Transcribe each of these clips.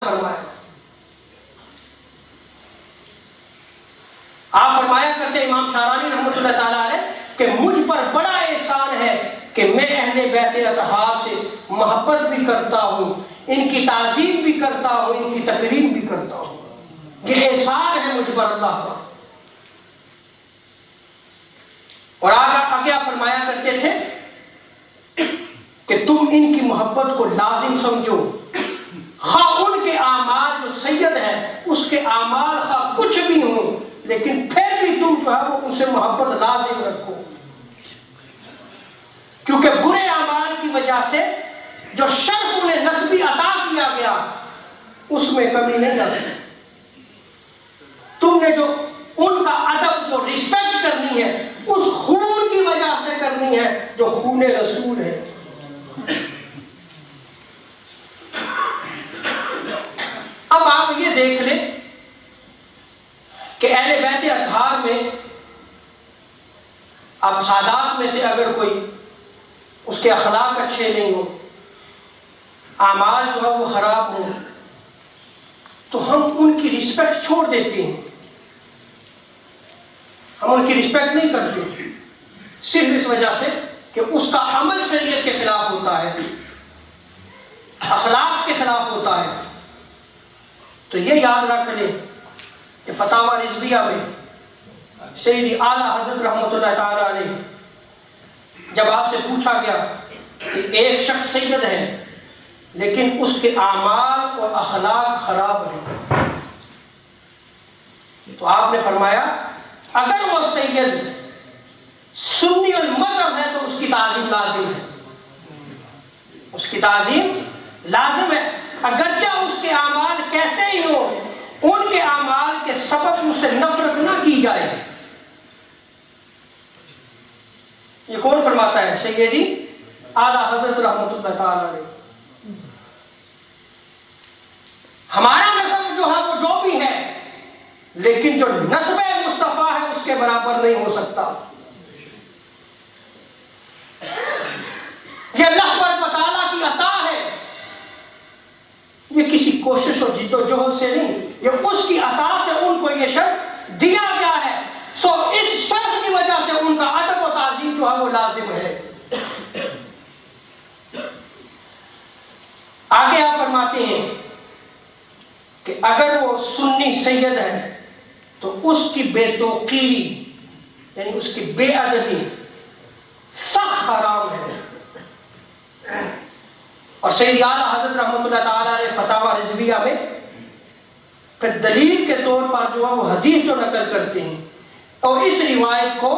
فرمایا. آپ فرمایا کرتے امام شارانی رحمۃ اللہ تعالیٰ علیہ کہ مجھ پر بڑا احسان ہے کہ میں اہل بیت اطہار سے محبت بھی کرتا ہوں، ان کی تعظیم بھی کرتا ہوں، ان کی تکریم بھی کرتا ہوں. یہ احسان ہے مجھ پر اللہ کا. اور آگے فرمایا کرتے تھے کہ تم ان کی محبت کو لازم سمجھو، خواہ ان کے اعمال جو سید ہے اس کے اعمال خواہ کچھ بھی ہوں، لیکن پھر بھی تم جو ہے وہ ان سے محبت لازم رکھو، کیونکہ برے اعمال کی وجہ سے جو شرف انہیں نسبی عطا کیا گیا اس میں کمی نہیں آتی. تم نے جو ان کا ادب، جو رسپیکٹ کرنی ہے اس خون کی وجہ سے کرنی ہے جو خون رسول ہے. اب آپ یہ دیکھ لیں کہ اہل بیت اطہار میں اب سادات میں سے اگر کوئی اس کے اخلاق اچھے نہیں ہوں، اعمال جو ہے وہ خراب ہوں، تو ہم ان کی رسپیکٹ چھوڑ دیتے ہیں، ہم ان کی رسپیکٹ نہیں کرتے صرف اس وجہ سے کہ اس کا عمل شریعت کے خلاف ہوتا ہے، اخلاق کے خلاف ہوتا ہے. تو یہ یاد رکھ لیں کہ فتاوی رضویہ میں سیدی اعلیٰ حضرت رحمۃ اللہ تعالیٰ علیہ جب آپ سے پوچھا گیا کہ ایک شخص سید ہے لیکن اس کے اعمال اور اخلاق خراب ہیں، تو آپ نے فرمایا اگر وہ سید سنی المذہب ہے تو اس کی تعظیم لازم ہے، اس کی تعظیم لازم ہے، اگرچہ اس کے اعمال کیسے ہی ہوں، ان کے اعمال کے سبب ان سے نفرت نہ کی جائے. یہ کون فرماتا ہے؟ سیدی اعلیٰ حضرت رحمۃ اللہ تعالیٰ علیہ. ہمارا نسب جو ہے وہ جو بھی ہے، لیکن جو نسب مصطفیٰ ہے اس کے برابر نہیں ہو سکتا. یہ اللہ تبارک و تعالیٰ کی عطا ہے، یہ کسی کوشش اور جد و جہد سے نہیں، یہ اس کی عطا سے ان کو یہ شرف دیا گیا ہے. سو اس شرف کی وجہ سے ان کا ادب و تعظیم جو ہے وہ لازم ہے. آگے آپ فرماتے ہیں کہ اگر وہ سنی سید ہے تو اس کی بے توقیری یعنی اس کی بے ادبی سخت حرام ہے. اور سیدی اعلیٰ حضرت رحمۃ اللہ تعالیٰ نے فتاوی رضویہ میں پھر دلیل کے طور پر جو ہے وہ حدیث جو نقل کرتے ہیں، اور اس روایت کو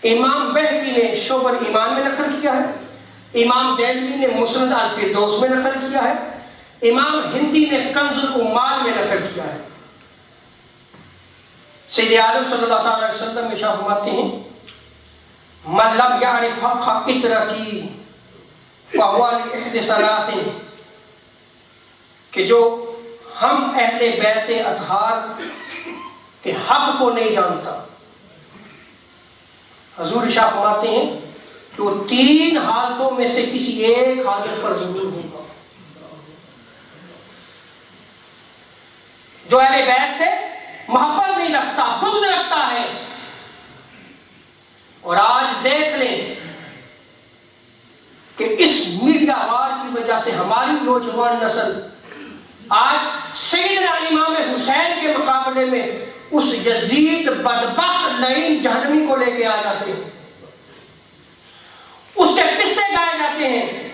امام بہقی نے شعب الایمان میں نقل کیا ہے، امام دہلوی نے مسند الفردوس میں نقل کیا ہے، امام ہندی نے کنز العمال میں نقل کیا ہے. سید عالم صلی اللہ تعالی علیہ وسلم ارشاد فرماتے ہیں من لم یعرف حق اطرتی فہو لأحد ثلاث، کہ جو ہم اہل بیت اطہار کے حق کو نہیں جانتا، حضور ارشاد فرماتے ہیں کہ وہ تین حالتوں میں سے کسی ایک حالت پر ضرور ہوگا. جو اہل بیت سے محبت نہیں رکھتا، بغض رکھتا ہے. اور آج دیکھ لیں کہ اس میڈیا وار کی وجہ سے ہماری نوجوان نسل آج سیدنا امام حسین کے مقابلے میں اس یزید بدبخت لعین جہنمی کو لے کے آ جاتے ہیں، اس کے قصے گائے جاتے ہیں،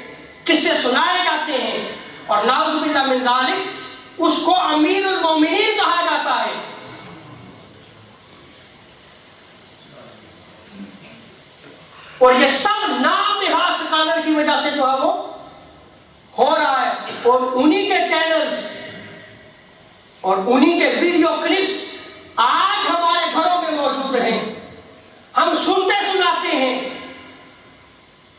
قصے سنائے جاتے ہیں، اور نعوذ باللہ من ذالک اس کو امیر المومنین کہا جاتا ہے. اور یہ سب نام نہاد سکالر کی وجہ سے جو ہے وہ ہو رہا ہے، اور انہی کے چینلز اور انہی کے ویڈیو کلپس آج ہمارے گھروں میں موجود ہیں. ہم سنتے سناتے ہیں.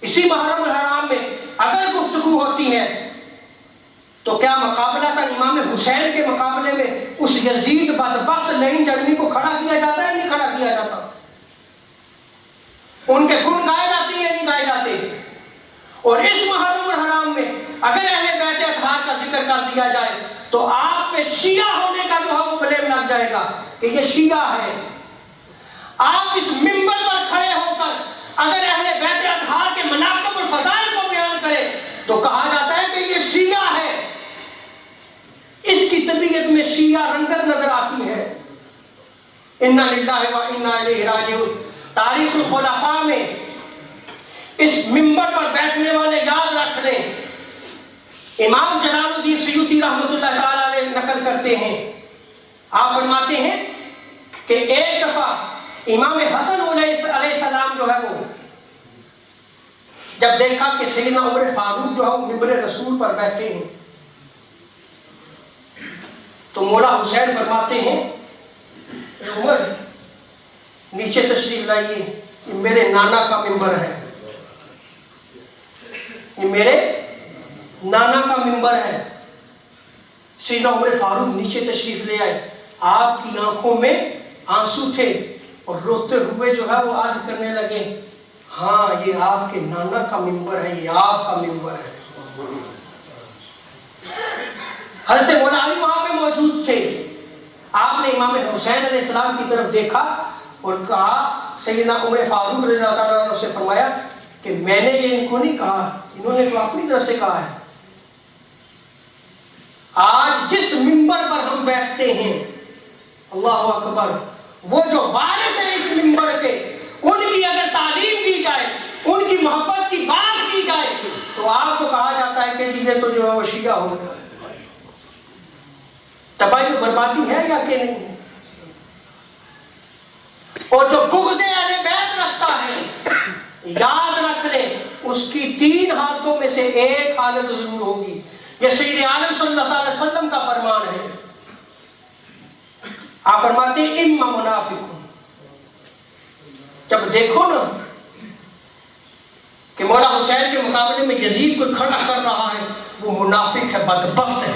اسی محرم الحرام میں اگر گفتگو ہوتی ہے تو کیا مقابلہ تھا امام حسین کے مقابلے میں اس یزید بدبخت لعین جہنمی کو کھڑا کیا جاتا ہے؟ نہیں کھڑا کیا جاتا. ان کے گن گائے جاتے ہیں یا نہیں گائے جاتے؟ اور اس محرم الحرام میں اگر اہل بیت اطہار کا ذکر کر دیا جائے تو آپ پہ شیعہ ہونے کا جو ہے وہ بلیم لگ جائے گا کہ یہ شیعہ ہے۔ آپ اس منبر پر کھڑے ہو کر اگر اہل بیت اطہار کے مناقب اور فضائل کو بیان کرے تو کہا جاتا ہے کہ یہ شیعہ ہے۔ اس کی طبیعت میں شیعہ رنگت نظر آتی ہے۔ انا للہ و انا الیہ راجعون۔ تاریخ الخلفاء میں اس منبر پر بیٹھنے والے یاد رکھ لیں، امام جلال الدین سیوطی رحمۃ اللہ تعالی علیہ نقل کرتے ہیں، آپ فرماتے ہیں کہ ایک دفعہ امام حسن علیہ السلام جو ہے وہ جب دیکھا کہ سیدنا عمر فاروق جو ہے وہ منبر رسول پر بیٹھے ہیں تو مولا حسین فرماتے ہیں عمر نیچے تشریف لائیے، یہ میرے نانا کا منبر ہے، یہ میرے نانا کا منبر ہے۔ سیدنا عمر فاروق نیچے تشریف لے آئے، آپ کی آنکھوں میں آنسو تھے اور روتے ہوئے جو ہے وہ عرض کرنے لگے ہاں یہ آپ کے نانا کا منبر ہے، یہ آپ کا منبر ہے۔ حضرت مولا علی وہاں پہ موجود تھے، آپ نے امام حسین علیہ السلام کی طرف دیکھا اور کہا، سیدنا عمر فاروق رضی اللہ تعالیٰ عنہ سے فرمایا کہ میں نے یہ ان کو نہیں کہا، انہوں نے تو اپنی طرف سے کہا ہے۔ آج جس منبر پر ہم بیٹھتے ہیں، اللہ اکبر، وہ جو وارث ہیں اس منبر کے، ان کی اگر تعلیم دی جائے، ان کی محبت کی بات کی جائے تو آپ کو کہا جاتا ہے کہ یہ تو جو ہے وہ شیعہ ہو گیا۔ تباہی و بربادی ہے یا کہ نہیں؟ اور جو بغض اہل بیت رکھتا ہے، یاد رکھ لیں اس کی 3 حالتوں میں سے ایک حالت ضرور ہوگی۔ یہ سید عالم صلی اللہ علیہ وسلم کا فرمان ہے۔ آپ فرماتے ہیں اما منافق، جب دیکھو نا کہ مولا حسین کے مقابلے میں یزید کو کھڑا کر رہا ہے، وہ منافق ہے، بدبخت ہے۔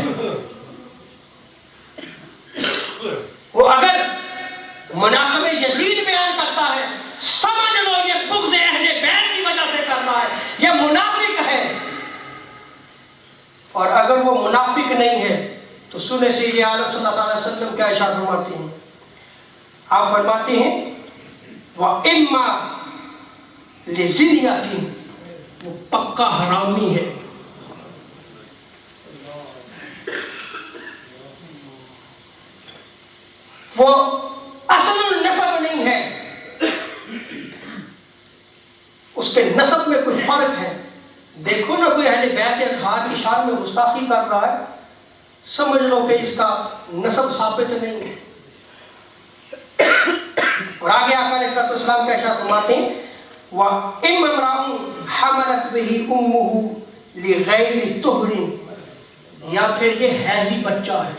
وہ اگر مناقب یزید بیان کرتا ہے سمجھ لو یہ بغض اہل بیت کی وجہ سے کر رہا ہے، یہ منافق ہے۔ اور اگر وہ منافق نہیں ہے تو سنیں سید عالم صلی اللہ علیہ وسلم کیا ارشاد فرماتے ہیں۔ آپ فرماتے ہیں وَإِمَّا لِزِنْيَةٍ، وہ پکا حرامی ہے۔ وہ اصل النسب نہیں ہے، اس کے نسب میں کوئی فرق ہے۔ دیکھو نا کوئی اہل بیت اطہار کی شان میں گستاخی کر رہا ہے، سمجھ لو کہ اس کا نسب ثابت نہیں ہے۔ اور آگے آقا علیہ السلام کا ارشاد فرماتے ہیں وَإِمَّا امْرَأٌ حَمَلَتْ بِهِ أُمُّهُ لِغَيْرِ طُهْرٍ، یا پھر یہ حیضی بچہ ہے۔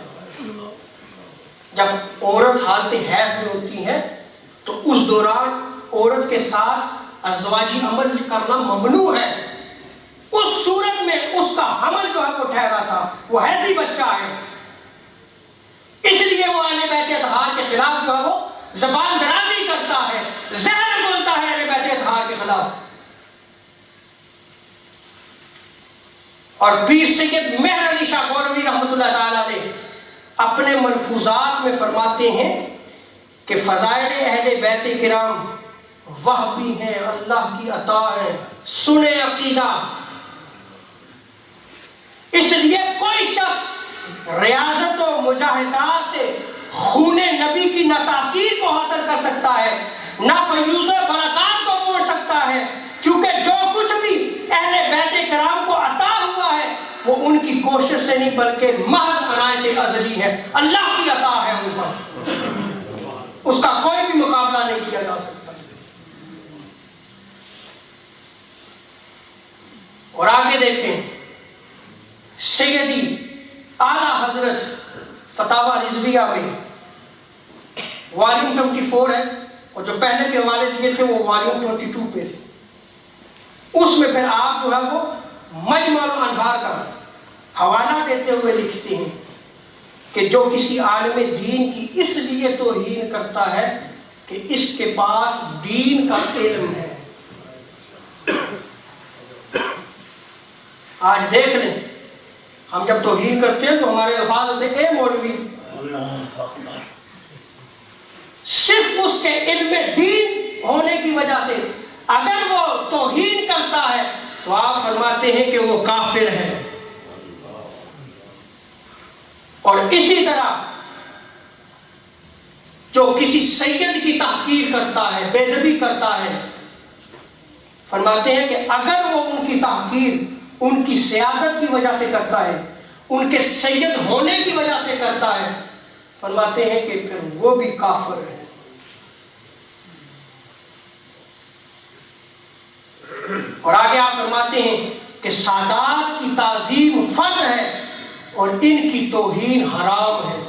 جب عورت حالت حیض میں ہوتی ہے تو اس دوران عورت کے ساتھ ازواجی عمل کرنا ممنوع ہے، اس صورت میں اس کا حمل جو ہے وہ ٹھہرا تھا، وہ حیضی بچہ ہے، اس لیے وہ اہل بیت اطہار کے خلاف جو ہے وہ زبان درازی کرتا ہے، زہر بولتا ہے اہل بیت اطہار کے خلاف۔ اور پیر سید مہر علی شاہ گولوی رحمۃ اللہ تعالی علیہ اپنے ملفوظات میں فرماتے ہیں کہ فضائل اہل بیت کرام وہبی ہیں، اللہ کی عطا ہے، سنیں عقیدہ۔ اس لیے کوئی شخص ریاضت و مجاہدات سے خون نبی کی نہ تاثیر کو حاصل کر سکتا ہے، نہ فیوز و برکات کو موڑ سکتا ہے، کیونکہ جو کچھ بھی اہل بیت کرام کو عطا ہوا ہے وہ ان کی کوشش سے نہیں بلکہ محض عنایت ازلی ہے، اللہ کی عطا ہے ان پر، اس کا کوئی بھی مقابلہ نہیں کیا جا سکتا۔ اور آگے دیکھیں سیدی اعلیٰ حضرت فتاوی رضویہ میں والیوم 24 ہے، اور جو پہلے بھی حوالے دیے تھے وہ والیوم 22 پہ تھے، اس میں پھر آپ جو ہے وہ مجمع الانہار کا حوالہ دیتے ہوئے لکھتے ہیں کہ جو کسی عالم دین کی اس لیے توہین کرتا ہے کہ اس کے پاس دین کا علم ہے۔ آج دیکھ لیں ہم جب توہین کرتے ہیں تو ہمارے الفاظ ہوتے ہیں اے مولوی، صرف اس کے علم دین ہونے کی وجہ سے اگر وہ توہین کرتا ہے تو آپ فرماتے ہیں کہ وہ کافر ہے. اور اسی طرح جو کسی سید کی تحقیر کرتا ہے، بے ادبی کرتا ہے، فرماتے ہیں کہ اگر وہ ان کی تحقیر ان کی سیادت کی وجہ سے کرتا ہے، ان کے سید ہونے کی وجہ سے کرتا ہے، فرماتے ہیں کہ پھر وہ بھی کافر ہے. اور آگے آپ فرماتے ہیں کہ سادات کی تعظیم فرض ہے اور ان کی توہین حرام ہے.